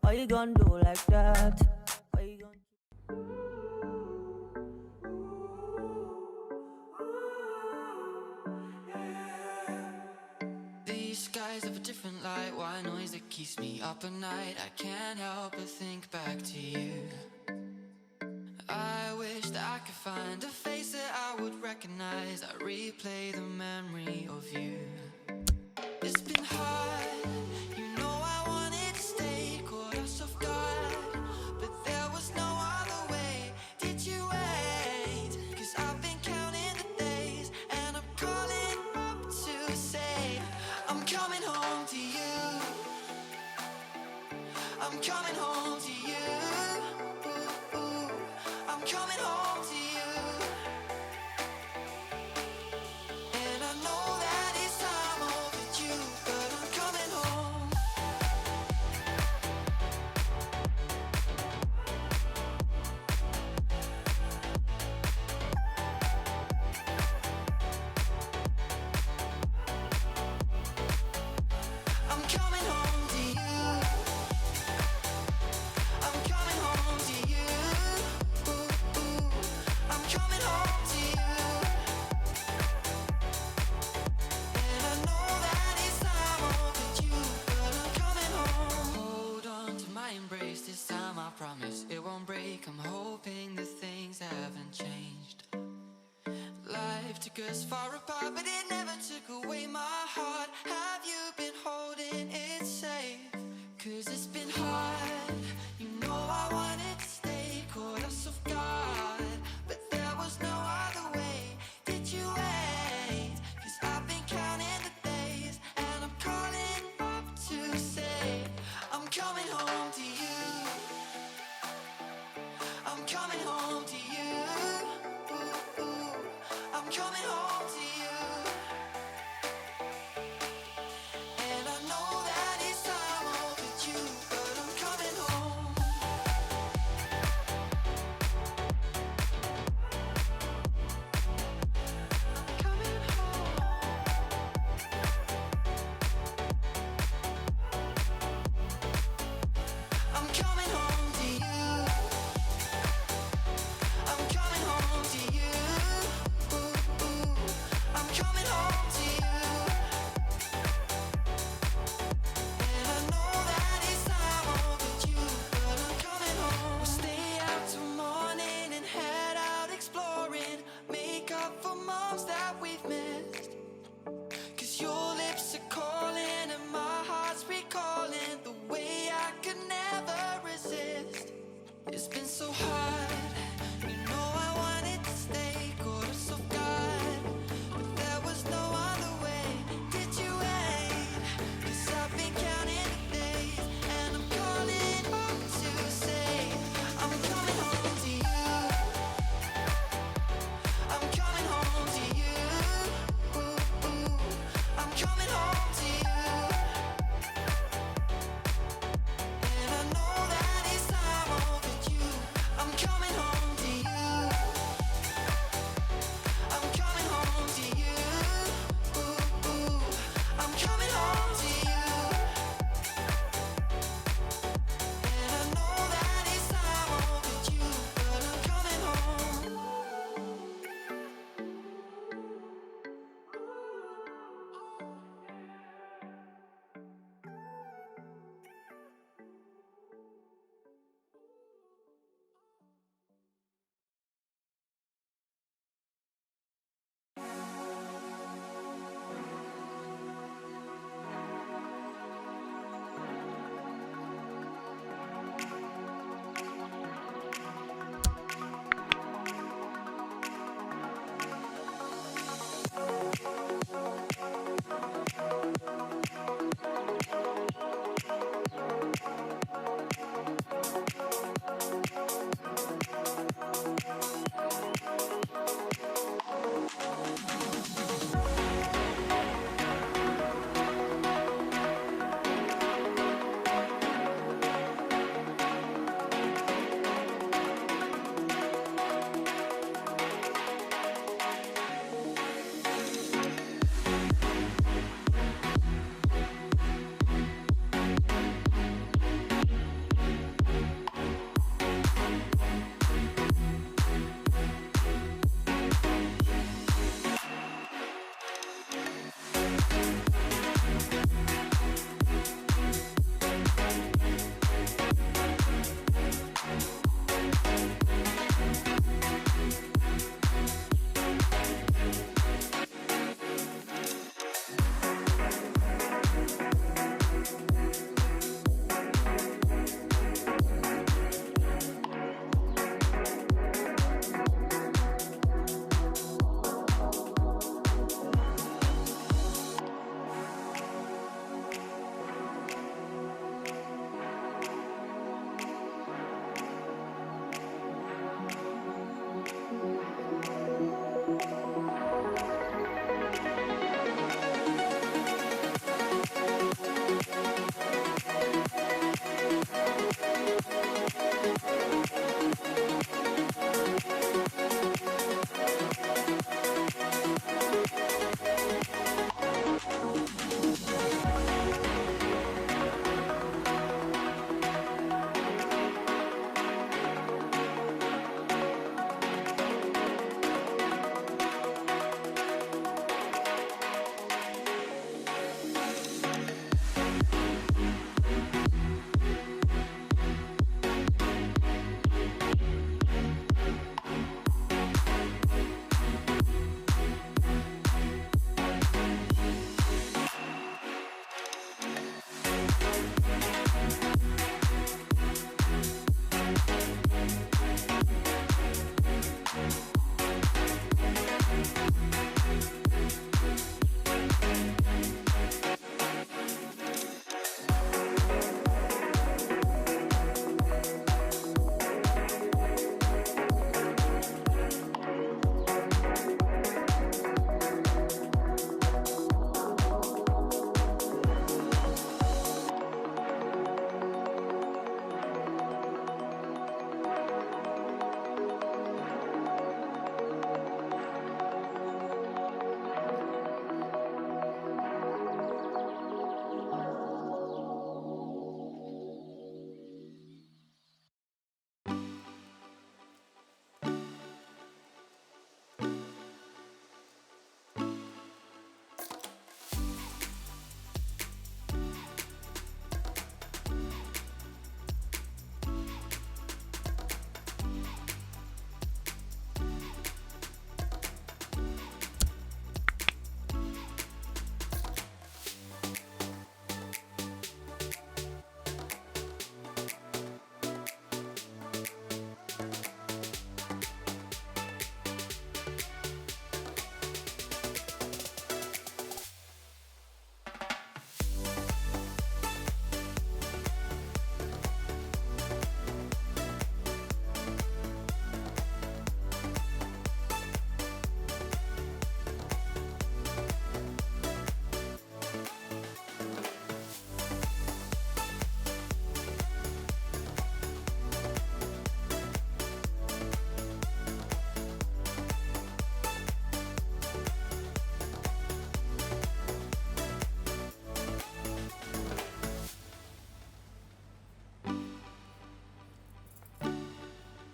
What you gonna do like that? What you gonna... These skies have a different light, white noise that keeps me up at night. I can't help but think back to you. I wish that I could find a face that I would recognize. I replay the memory of you. It's been hard, you know I wanted to stay, caught us off guard, but there was no other way. Did you wait? 'Cause I've been counting the days, and I'm calling up to say I'm coming home to you. I'm coming home to you. I'm coming home to you. And I know that it's time overdue, but I'm coming home. I'm coming home to you. I'm coming home to you. I'm coming home to you. And I know that it's time overdue, but I'm coming home. Hold on to my embrace this time, I promise it won't break. I'm hoping that things haven't changed. Life took us far apart, but it never took away my heart. Have you been holding it safe? 'Cause it's been hard,